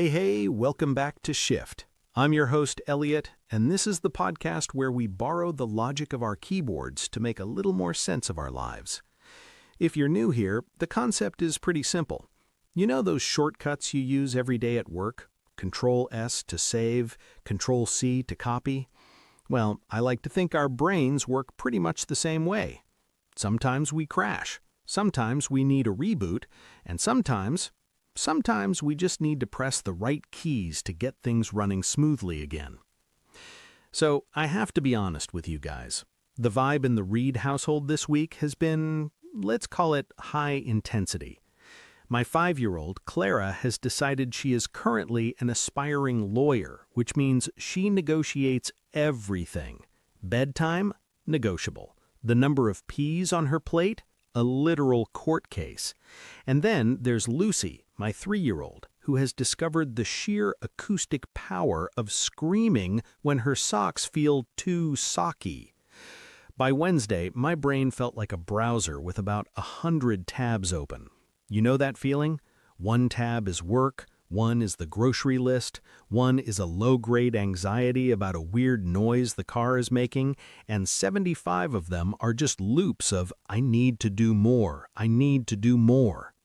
Hey, welcome back to Shift. I'm your host, Elliot, and this is the podcast where we borrow the logic of our keyboards to make a little more sense of our lives. If you're new here, the concept is pretty simple. You know those shortcuts you use every day at work? Ctrl S to save, Ctrl C to copy? Well, I like to think our brains work pretty much the same way. Sometimes we crash, sometimes we need a reboot, and sometimes we just need to press the right keys to get things running smoothly again. So I have to be honest with you guys. The vibe in the Reed household this week has been, let's call it, high intensity. My 5-year-old, Clara, has decided she is currently an aspiring lawyer, which means she negotiates everything. Bedtime? Negotiable. The number of peas on her plate? A literal court case. And then there's Lucy, my 3-year-old, who has discovered the sheer acoustic power of screaming when her socks feel too socky. By Wednesday, my brain felt like a browser with about 100 tabs open. You know that feeling? One tab is work, one is the grocery list, one is a low-grade anxiety about a weird noise the car is making, and 75 of them are just loops of, I need to do more, I need to do more.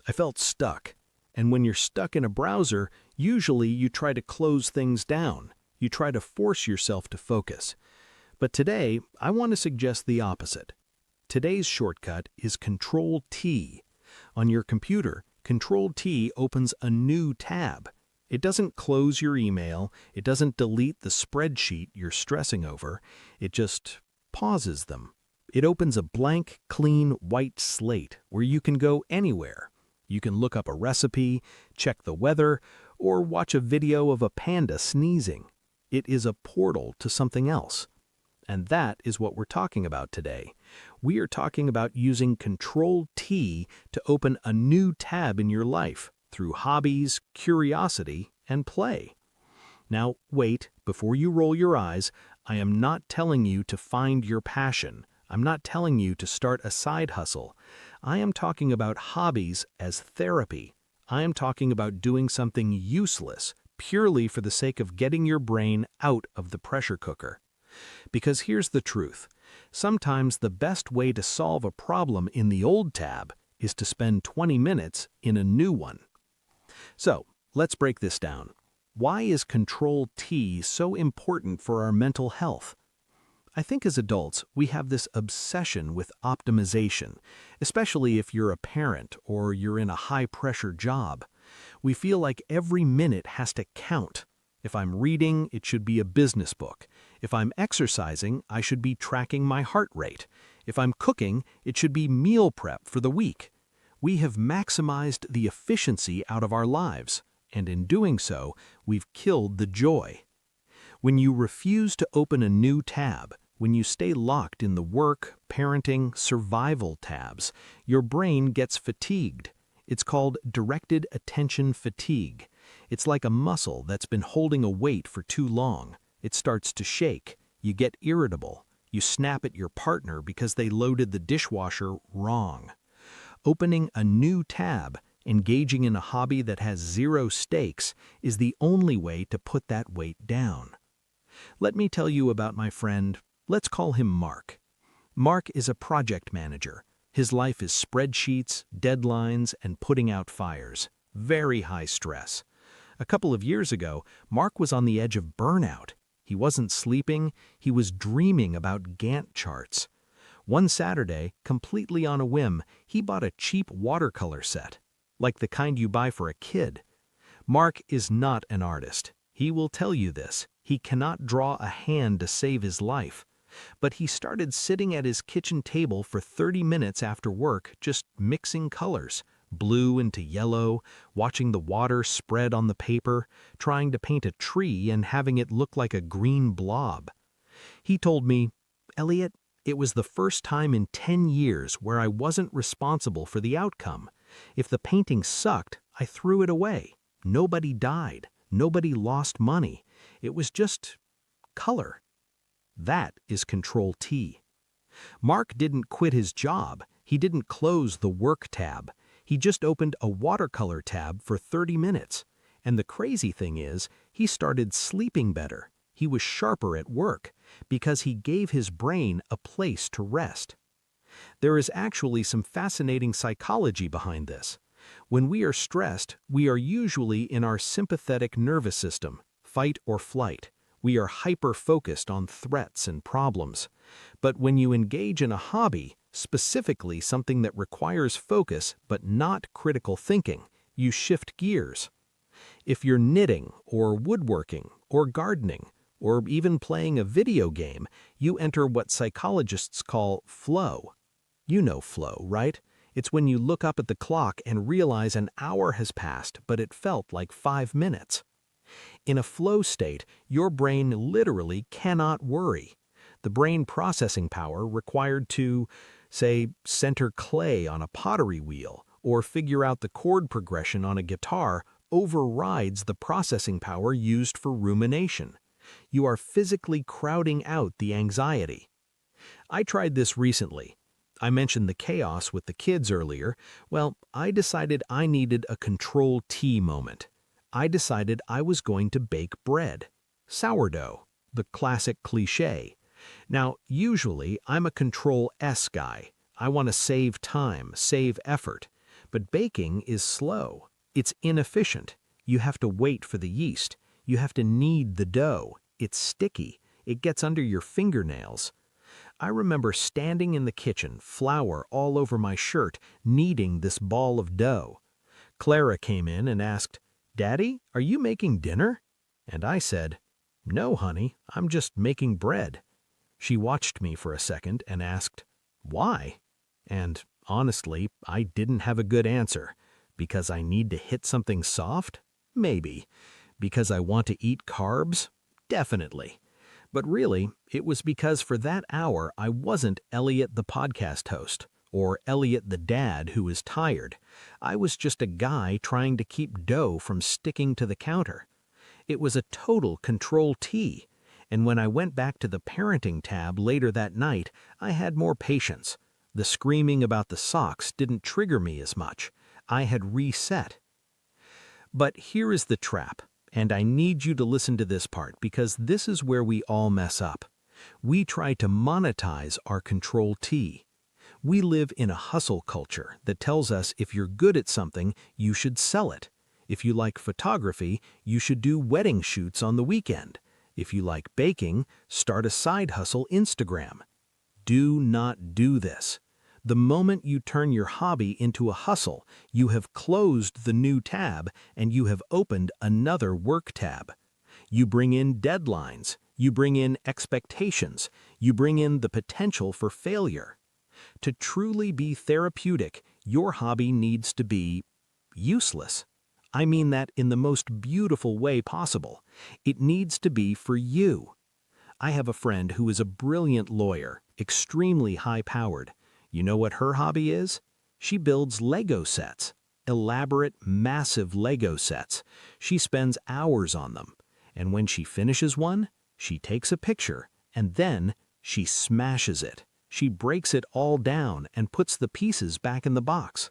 I felt stuck, and when you're stuck in a browser, usually you try to close things down. You try to force yourself to focus. But today, I want to suggest the opposite. Today's shortcut is Ctrl T. On your computer, Ctrl T opens a new tab. It doesn't close your email, it doesn't delete the spreadsheet you're stressing over, it just pauses them. It opens a blank, clean, white slate where you can go anywhere. You can look up a recipe, check the weather, or watch a video of a panda sneezing. It is a portal to something else. And that is what we're talking about today. We are talking about using Ctrl T to open a new tab in your life through hobbies, curiosity, and play. Now, wait, before you roll your eyes, I am not telling you to find your passion. I'm not telling you to start a side hustle. I am talking about hobbies as therapy. I am talking about doing something useless purely for the sake of getting your brain out of the pressure cooker. Because here's the truth. Sometimes the best way to solve a problem in the old tab is to spend 20 minutes in a new one. So, let's break this down. Why is Ctrl T so important for our mental health? I think as adults, we have this obsession with optimization, especially if you're a parent or you're in a high-pressure job. We feel like every minute has to count. If I'm reading, it should be a business book. If I'm exercising, I should be tracking my heart rate. If I'm cooking, it should be meal prep for the week. We have maximized the efficiency out of our lives, and in doing so, we've killed the joy. When you refuse to open a new tab, when you stay locked in the work, parenting, survival tabs, your brain gets fatigued. It's called directed attention fatigue. It's like a muscle that's been holding a weight for too long. It starts to shake. You get irritable. You snap at your partner because they loaded the dishwasher wrong. Opening a new tab, engaging in a hobby that has zero stakes, is the only way to put that weight down. Let me tell you about my friend. Let's call him Mark. Mark is a project manager. His life is spreadsheets, deadlines, and putting out fires. Very high stress. A couple of years ago, Mark was on the edge of burnout. He wasn't sleeping, he was dreaming about Gantt charts. One Saturday, completely on a whim, he bought a cheap watercolor set, like the kind you buy for a kid. Mark is not an artist. He will tell you this. He cannot draw a hand to save his life. But he started sitting at his kitchen table for 30 minutes after work, just mixing colors. Blue into yellow, watching the water spread on the paper, trying to paint a tree and having it look like a green blob. He told me, Elliot, it was the first time in 10 years where I wasn't responsible for the outcome. If the painting sucked, I threw it away. Nobody died. Nobody lost money. It was just color. That is Ctrl T. Mark didn't quit his job. He didn't close the work tab. He just opened a watercolor tab for 30 minutes. And the crazy thing is, he started sleeping better. He was sharper at work because he gave his brain a place to rest. There is actually some fascinating psychology behind this. When we are stressed, we are usually in our sympathetic nervous system, fight or flight. We are hyper-focused on threats and problems. But when you engage in a hobby, specifically something that requires focus but not critical thinking, you shift gears. If you're knitting or woodworking or gardening or even playing a video game, you enter what psychologists call flow. You know flow, right? It's when you look up at the clock and realize an hour has passed, but it felt like 5 minutes. In a flow state, your brain literally cannot worry. The brain processing power required to, say, center clay on a pottery wheel or figure out the chord progression on a guitar overrides the processing power used for rumination. You are physically crowding out the anxiety. I tried this recently. I mentioned the chaos with the kids earlier. Well, I decided I needed a Ctrl T moment. I decided I was going to bake bread. Sourdough, the classic cliché. Now, usually I'm a Ctrl S guy. I want to save time, save effort. But baking is slow. It's inefficient. You have to wait for the yeast. You have to knead the dough. It's sticky. It gets under your fingernails. I remember standing in the kitchen, flour all over my shirt, kneading this ball of dough. Clara came in and asked, "Daddy, are you making dinner?" And I said, "No, honey, I'm just making bread." She watched me for a second and asked, "Why?" And honestly, I didn't have a good answer. Because I need to hit something soft? Maybe. Because I want to eat carbs? Definitely. But really, it was because for that hour I wasn't Elliot the podcast host, or Elliot the dad who is tired. I was just a guy trying to keep dough from sticking to the counter. It was a total Ctrl T, and when I went back to the parenting tab later that night, I had more patience. The screaming about the socks didn't trigger me as much. I had reset. But here is the trap. And I need you to listen to this part because this is where we all mess up. We try to monetize our Ctrl T. We live in a hustle culture that tells us if you're good at something, you should sell it. If you like photography, you should do wedding shoots on the weekend. If you like baking, start a side hustle Instagram. Do not do this. The moment you turn your hobby into a hustle, you have closed the new tab and you have opened another work tab. You bring in deadlines, you bring in expectations, you bring in the potential for failure. To truly be therapeutic, your hobby needs to be useless. I mean that in the most beautiful way possible. It needs to be for you. I have a friend who is a brilliant lawyer, extremely high-powered. You know what her hobby is? She builds Lego sets. Elaborate, massive Lego sets. She spends hours on them. And when she finishes one, she takes a picture, and then she smashes it. She breaks it all down and puts the pieces back in the box.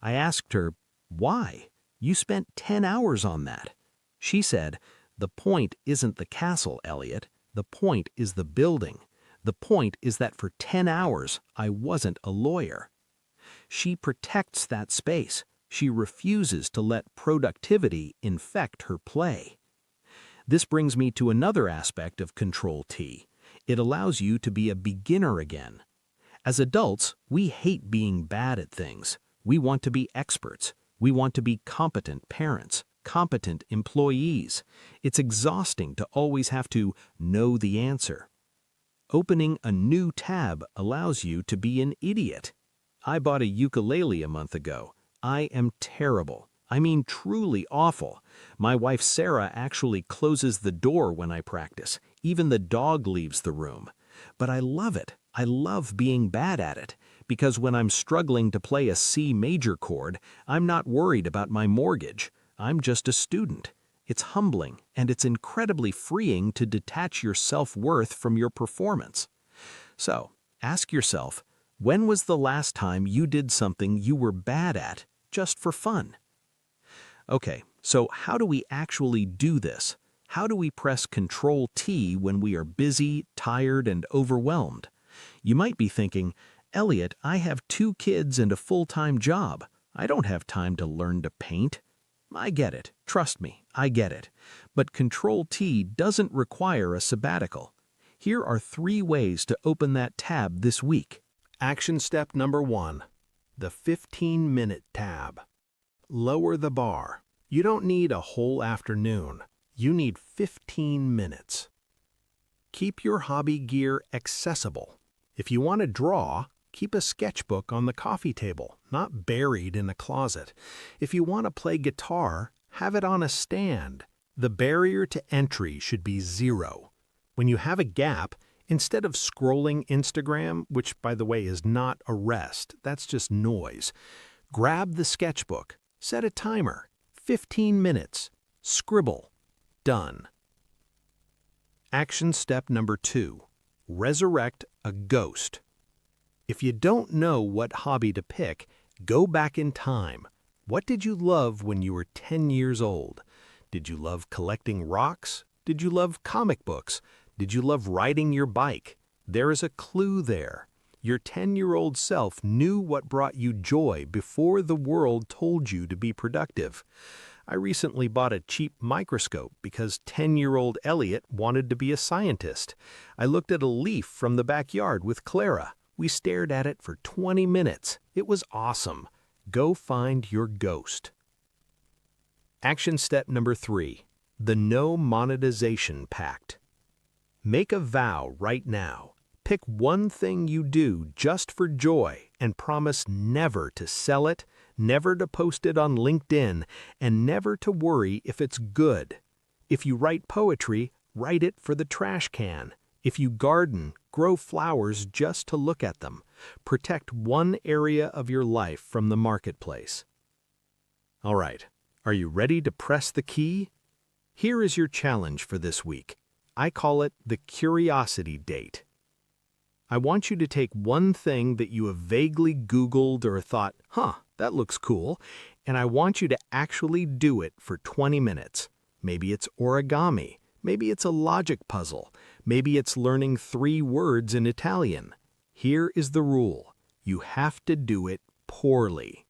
I asked her, "Why? You spent 10 hours on that." She said, "The point isn't the castle, Elliot. The point is the building. The point is that for 10 hours, I wasn't a lawyer." She protects that space. She refuses to let productivity infect her play. This brings me to another aspect of Ctrl T. It allows you to be a beginner again. As adults, we hate being bad at things. We want to be experts. We want to be competent parents, competent employees. It's exhausting to always have to know the answer. Opening a new tab allows you to be an idiot. I bought a ukulele a month ago. I am terrible. I mean truly awful. My wife Sarah actually closes the door when I practice. Even the dog leaves the room. But I love it. I love being bad at it. Because when I'm struggling to play a C major chord, I'm not worried about my mortgage. I'm just a student. It's humbling, and it's incredibly freeing to detach your self-worth from your performance. So, ask yourself, when was the last time you did something you were bad at, just for fun? Okay, so how do we actually do this? How do we press Ctrl T when we are busy, tired, and overwhelmed? You might be thinking, Elliot, I have 2 kids and a full-time job. I don't have time to learn to paint. I get it. Trust me, I get it. But Ctrl T doesn't require a sabbatical. Here are 3 ways to open that tab this week. Action step number 1, the 15-minute tab. Lower the bar. You don't need a whole afternoon. You need 15 minutes. Keep your hobby gear accessible. If you want to draw, keep a sketchbook on the coffee table, not buried in a closet. If you want to play guitar, have it on a stand. The barrier to entry should be 0. When you have a gap, instead of scrolling Instagram, which by the way is not a rest, that's just noise, grab the sketchbook, set a timer, 15 minutes, scribble, done. Action step number 2, resurrect a ghost. If you don't know what hobby to pick, go back in time. What did you love when you were 10 years old? Did you love collecting rocks? Did you love comic books? Did you love riding your bike? There is a clue there. Your 10-year-old self knew what brought you joy before the world told you to be productive. I recently bought a cheap microscope because 10-year-old Elliot wanted to be a scientist. I looked at a leaf from the backyard with Clara. We stared at it for 20 minutes. It was awesome. Go find your ghost. Action step number 3, the no monetization pact. Make a vow right now. Pick one thing you do just for joy and promise never to sell it, never to post it on LinkedIn, and never to worry if it's good. If you write poetry, write it for the trash can. If you garden, grow flowers just to look at them. Protect one area of your life from the marketplace. All right, are you ready to press the key? Here is your challenge for this week. I call it the curiosity date. I want you to take one thing that you have vaguely Googled or thought, that looks cool, and I want you to actually do it for 20 minutes. Maybe it's origami. Maybe it's a logic puzzle. Maybe it's learning 3 words in Italian. Here is the rule. You have to do it poorly.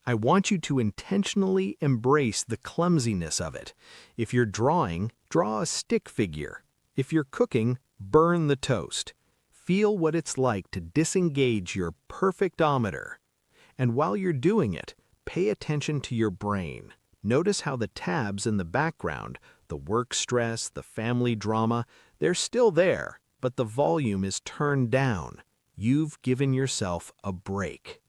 I want you to intentionally embrace the clumsiness of it. If you're drawing, draw a stick figure. If you're cooking, burn the toast. Feel what it's like to disengage your perfectometer. And while you're doing it, pay attention to your brain. Notice how the tabs in the background, the work stress, the family drama, they're still there, but the volume is turned down. You've given yourself a break.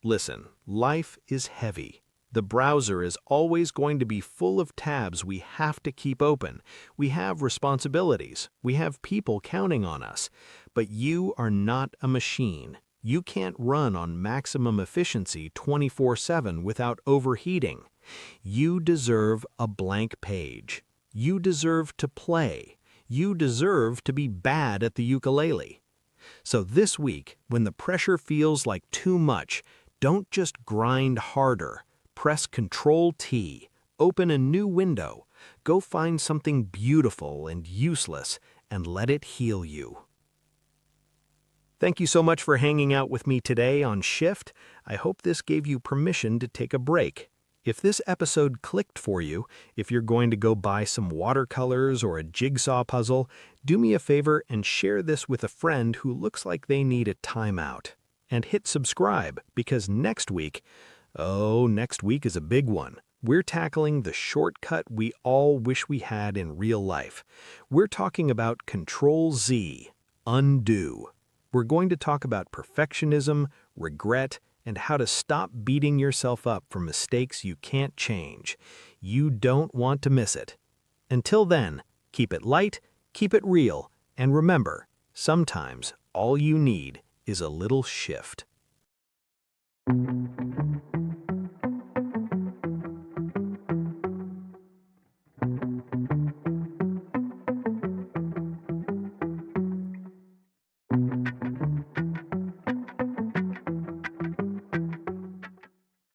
Listen, life is heavy. The browser is always going to be full of tabs we have to keep open. We have responsibilities. We have people counting on us. But you are not a machine. You can't run on maximum efficiency 24/7 without overheating. You deserve a blank page. You deserve to play. You deserve to be bad at the ukulele. So this week, when the pressure feels like too much, don't just grind harder. Press Ctrl T. Open a new window. Go find something beautiful and useless and let it heal you. Thank you so much for hanging out with me today on Shift. I hope this gave you permission to take a break. If this episode clicked for you, if you're going to go buy some watercolors or a jigsaw puzzle, do me a favor and share this with a friend who looks like they need a timeout. And hit subscribe, because next week is a big one. We're tackling the shortcut we all wish we had in real life. We're talking about Ctrl Z, undo. We're going to talk about perfectionism, regret, and how to stop beating yourself up for mistakes you can't change. You don't want to miss it. Until then, keep it light, keep it real, and remember, sometimes all you need is a little shift.